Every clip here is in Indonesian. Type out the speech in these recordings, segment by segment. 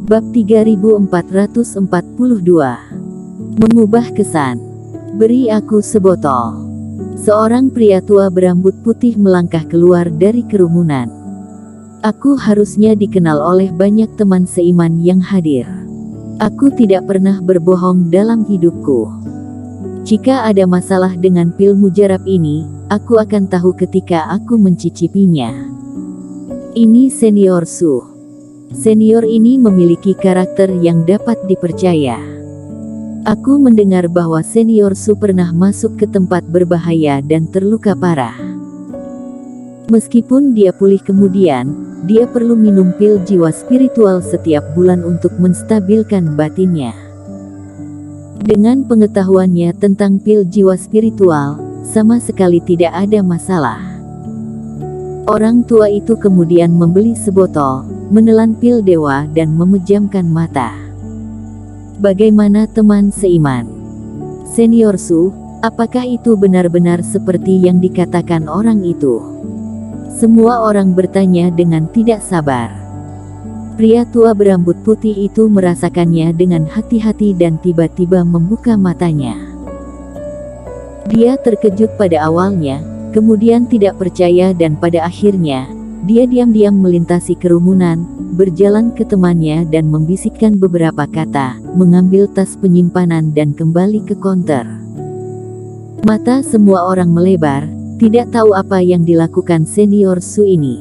Bab 3442. Mengubah kesan. Beri aku sebotol. Seorang pria tua berambut putih melangkah keluar dari kerumunan. Aku harusnya dikenal oleh banyak teman seiman yang hadir. Aku tidak pernah berbohong dalam hidupku. Jika ada masalah dengan pil mujarab ini, aku akan tahu ketika aku mencicipinya. Ini Senior Su. Senior ini memiliki karakter yang dapat dipercaya. Aku mendengar bahwa Senior Su pernah masuk ke tempat berbahaya dan terluka parah. Meskipun dia pulih kemudian, dia perlu minum pil jiwa spiritual setiap bulan untuk menstabilkan batinnya. Dengan pengetahuannya tentang pil jiwa spiritual, sama sekali tidak ada masalah. Orang tua itu kemudian membeli sebotol, menelan pil dewa dan memejamkan mata. Bagaimana teman seiman? Senior Su, apakah itu benar-benar seperti yang dikatakan orang itu? Semua orang bertanya dengan tidak sabar. Pria tua berambut putih itu merasakannya dengan hati-hati dan tiba-tiba membuka matanya. Dia terkejut pada awalnya, kemudian tidak percaya dan pada akhirnya, dia diam-diam melintasi kerumunan, berjalan ke temannya dan membisikkan beberapa kata, mengambil tas penyimpanan dan kembali ke konter. Mata semua orang melebar, tidak tahu apa yang dilakukan Senior Su ini.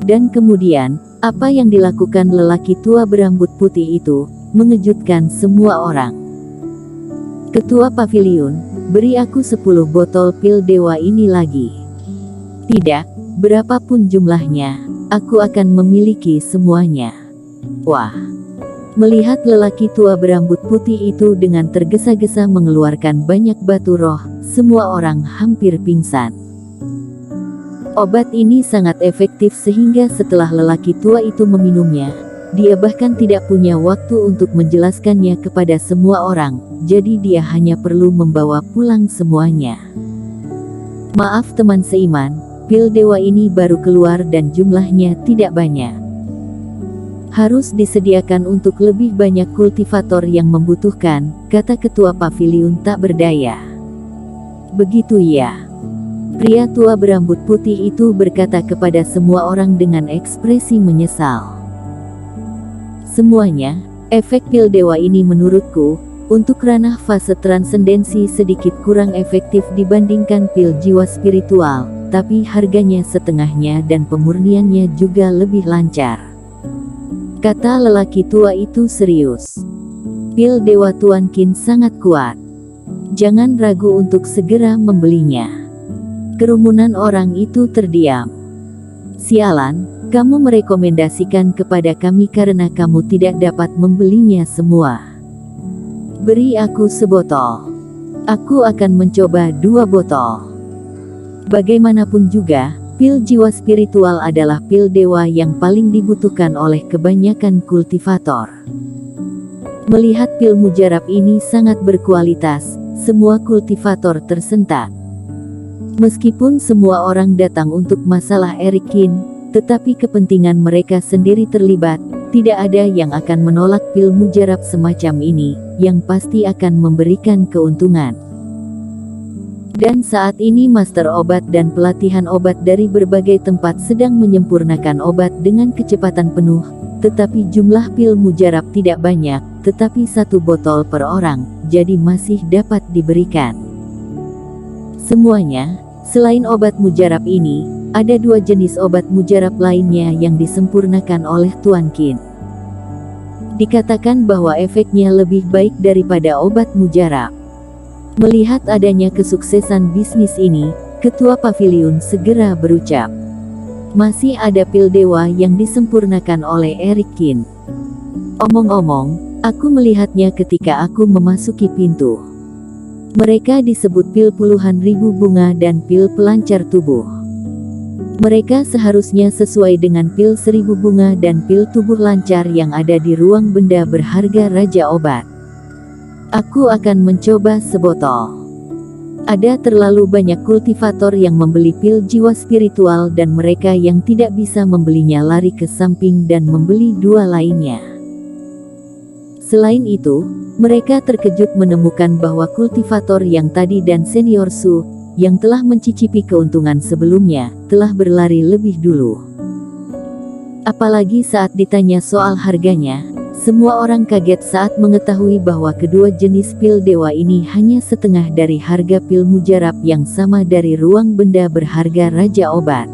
Dan kemudian, apa yang dilakukan lelaki tua berambut putih itu, mengejutkan semua orang. Ketua paviliun, beri aku 10 botol pil dewa ini lagi. Tidak. Berapapun jumlahnya, aku akan memiliki semuanya. Wah! Melihat lelaki tua berambut putih itu dengan tergesa-gesa mengeluarkan banyak batu roh, semua orang hampir pingsan. Obat ini sangat efektif sehingga setelah lelaki tua itu meminumnya, dia bahkan tidak punya waktu untuk menjelaskannya kepada semua orang, jadi dia hanya perlu membawa pulang semuanya. Maaf teman seiman, pil dewa ini baru keluar dan jumlahnya tidak banyak. Harus disediakan untuk lebih banyak kultivator yang membutuhkan, kata ketua paviliun tak berdaya. Begitu ya. Pria tua berambut putih itu berkata kepada semua orang dengan ekspresi menyesal. Semuanya, efek pil dewa ini menurutku, untuk ranah fase transendensi sedikit kurang efektif dibandingkan pil jiwa spiritual, tapi harganya setengahnya dan pemurniannya juga lebih lancar. Kata lelaki tua itu serius. Pil dewa Tuan Qin sangat kuat. Jangan ragu untuk segera membelinya. Kerumunan orang itu terdiam. Sialan, kamu merekomendasikan kepada kami karena kamu tidak dapat membelinya semua. Beri aku sebotol. Aku akan mencoba 2 botol. Bagaimanapun juga, pil jiwa spiritual adalah pil dewa yang paling dibutuhkan oleh kebanyakan kultivator. Melihat pil mujarab ini sangat berkualitas, semua kultivator tersentak. Meskipun semua orang datang untuk masalah Eric Qin, tetapi kepentingan mereka sendiri terlibat, tidak ada yang akan menolak pil mujarab semacam ini, yang pasti akan memberikan keuntungan. Dan saat ini master obat dan pelatihan obat dari berbagai tempat sedang menyempurnakan obat dengan kecepatan penuh, tetapi jumlah pil mujarab tidak banyak, tetapi 1 botol per orang, jadi masih dapat diberikan. Semuanya, selain obat mujarab ini, ada 2 jenis obat mujarab lainnya yang disempurnakan oleh Tuan Qin. Dikatakan bahwa efeknya lebih baik daripada obat mujarab. Melihat adanya kesuksesan bisnis ini, ketua paviliun segera berucap. Masih ada pil dewa yang disempurnakan oleh Eric Qin. Omong-omong, aku melihatnya ketika aku memasuki pintu. Mereka disebut pil puluhan ribu bunga dan pil pelancar tubuh. Mereka seharusnya sesuai dengan pil 1000 bunga dan pil tubuh lancar yang ada di ruang benda berharga Raja Obat. Aku akan mencoba sebotol. Ada terlalu banyak kultivator yang membeli pil jiwa spiritual dan mereka yang tidak bisa membelinya lari ke samping dan membeli dua lainnya. Selain itu, mereka terkejut menemukan bahwa kultivator yang tadi dan senior Su, yang telah mencicipi keuntungan sebelumnya, telah berlari lebih dulu. Apalagi saat ditanya soal harganya, semua orang kaget saat mengetahui bahwa kedua jenis pil dewa ini hanya setengah dari harga pil mujarab yang sama dari ruang benda berharga Raja Obat.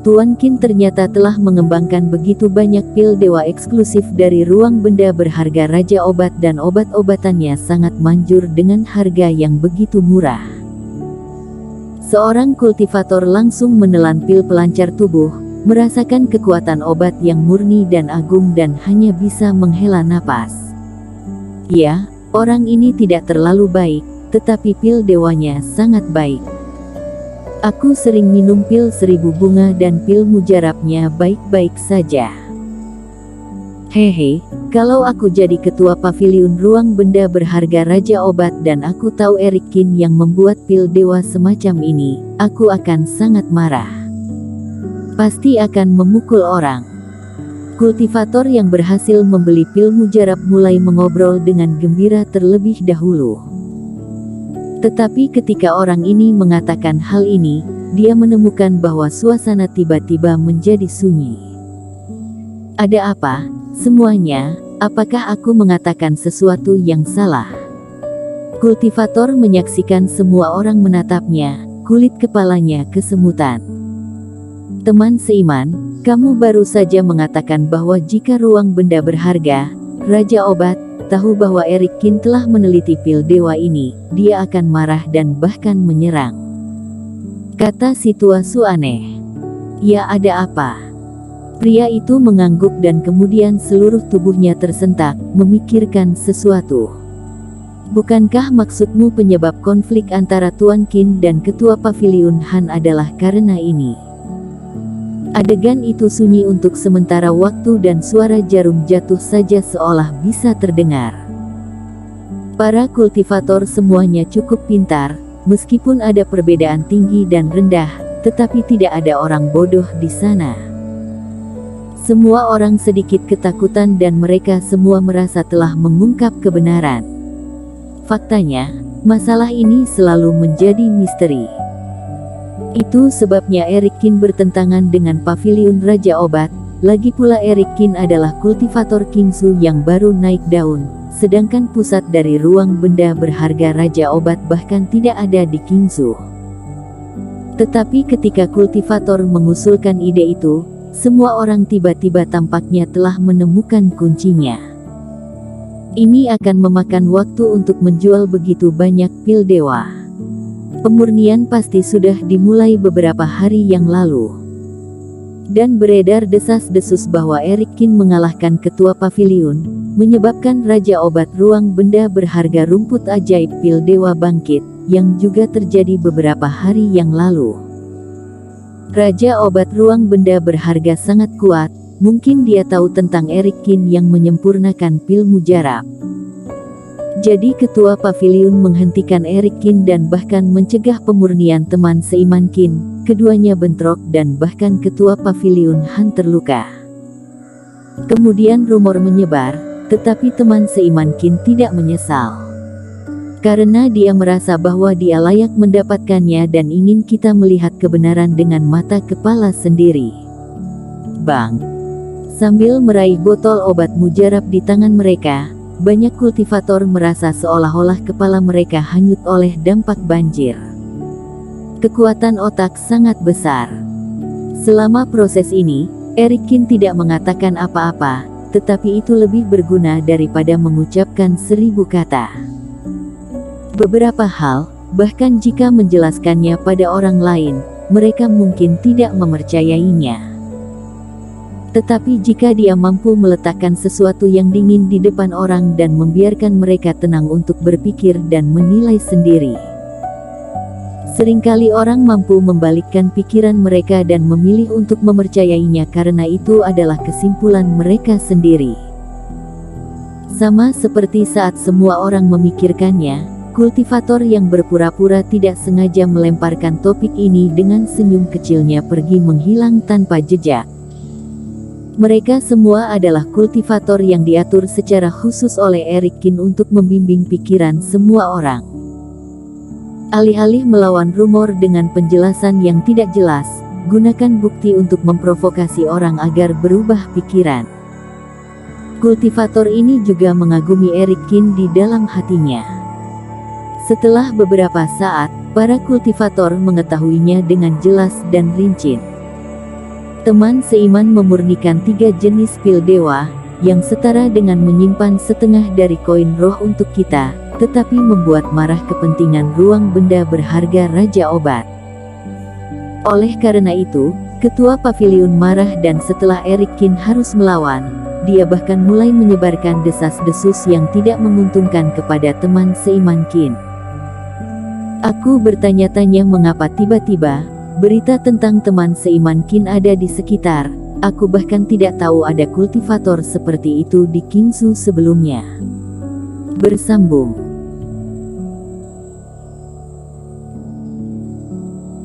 Tuan Qin ternyata telah mengembangkan begitu banyak pil dewa eksklusif dari ruang benda berharga Raja Obat dan obat-obatannya sangat manjur dengan harga yang begitu murah. Seorang kultivator langsung menelan pil pelancar tubuh, merasakan kekuatan obat yang murni dan agung dan hanya bisa menghela napas. Ya, orang ini tidak terlalu baik, tetapi pil dewanya sangat baik. Aku sering minum pil 1000 bunga dan pil mujarabnya baik-baik saja. Hehe, kalau aku jadi ketua paviliun ruang benda berharga Raja Obat dan aku tahu Eric Qin yang membuat pil dewa semacam ini, aku akan sangat marah. Pasti akan memukul orang. Kultivator yang berhasil membeli pil mujarab mulai mengobrol dengan gembira terlebih dahulu. Tetapi ketika orang ini mengatakan hal ini, dia menemukan bahwa suasana tiba-tiba menjadi sunyi. Ada apa, semuanya? Apakah aku mengatakan sesuatu yang salah? Kultivator menyaksikan semua orang menatapnya, kulit kepalanya kesemutan. Teman seiman, kamu baru saja mengatakan bahwa jika ruang benda berharga, Raja Obat, tahu bahwa Eric Qin telah meneliti pil dewa ini, dia akan marah dan bahkan menyerang. Kata si tua Su aneh. Ya, ada apa? Pria itu mengangguk dan kemudian seluruh tubuhnya tersentak, memikirkan sesuatu. Bukankah maksudmu penyebab konflik antara Tuan Qin dan ketua paviliun Han adalah karena ini? Adegan itu sunyi untuk sementara waktu dan suara jarum jatuh saja seolah bisa terdengar. Para kultivator semuanya cukup pintar, meskipun ada perbedaan tinggi dan rendah, tetapi tidak ada orang bodoh di sana. Semua orang sedikit ketakutan dan mereka semua merasa telah mengungkap kebenaran. Faktanya, masalah ini selalu menjadi misteri. Itu sebabnya Eric Qin bertentangan dengan paviliun Raja Obat, lagi pula Eric Qin adalah kultivator Qingsu yang baru naik daun, sedangkan pusat dari ruang benda berharga Raja Obat bahkan tidak ada di Qingsu. Tetapi ketika kultivator mengusulkan ide itu, semua orang tiba-tiba tampaknya telah menemukan kuncinya. Ini akan memakan waktu untuk menjual begitu banyak pil dewa. Pemurnian pasti sudah dimulai beberapa hari yang lalu. Dan beredar desas-desus bahwa Eric Qin mengalahkan ketua paviliun, menyebabkan Raja Obat ruang benda berharga rumput ajaib pil dewa bangkit, yang juga terjadi beberapa hari yang lalu. Raja Obat ruang benda berharga sangat kuat, mungkin dia tahu tentang Eric Qin yang menyempurnakan pil mujarab. Jadi ketua paviliun menghentikan Eric Qin dan bahkan mencegah pemurnian teman seiman Qin, keduanya bentrok dan bahkan ketua paviliun Han terluka. Kemudian rumor menyebar, tetapi teman seiman Qin tidak menyesal. Karena dia merasa bahwa dia layak mendapatkannya dan ingin kita melihat kebenaran dengan mata kepala sendiri. Bang! Sambil meraih botol obat mujarab di tangan mereka, banyak kultivator merasa seolah-olah kepala mereka hanyut oleh dampak banjir. Kekuatan otak sangat besar. Selama proses ini, Eric Qin tidak mengatakan apa-apa, tetapi itu lebih berguna daripada mengucapkan 1000 kata. Beberapa hal, bahkan jika menjelaskannya pada orang lain, mereka mungkin tidak mempercayainya. Tetapi jika dia mampu meletakkan sesuatu yang dingin di depan orang dan membiarkan mereka tenang untuk berpikir dan menilai sendiri. Seringkali orang mampu membalikkan pikiran mereka dan memilih untuk mempercayainya karena itu adalah kesimpulan mereka sendiri. Sama seperti saat semua orang memikirkannya, Kultivator yang berpura-pura tidak sengaja melemparkan topik ini dengan senyum kecilnya pergi menghilang tanpa jejak. Mereka semua adalah kultivator yang diatur secara khusus oleh Eric Kin untuk membimbing pikiran semua orang. Alih-alih melawan rumor dengan penjelasan yang tidak jelas, gunakan bukti untuk memprovokasi orang agar berubah pikiran. Kultivator ini juga mengagumi Eric Kin di dalam hatinya. Setelah beberapa saat, para kultivator mengetahuinya dengan jelas dan rinci. Teman seiman memurnikan 3 jenis pil dewa, yang setara dengan menyimpan setengah dari koin roh untuk kita, tetapi membuat marah kepentingan ruang benda berharga Raja Obat. Oleh karena itu, Ketua Paviliun marah dan setelah Eric Kin harus melawan, dia bahkan mulai menyebarkan desas-desus yang tidak menguntungkan kepada teman seiman Kin. Aku bertanya-tanya mengapa tiba-tiba berita tentang teman seiman Kin ada di sekitar. Aku bahkan tidak tahu ada kultivator seperti itu di Qingzhou sebelumnya. Bersambung.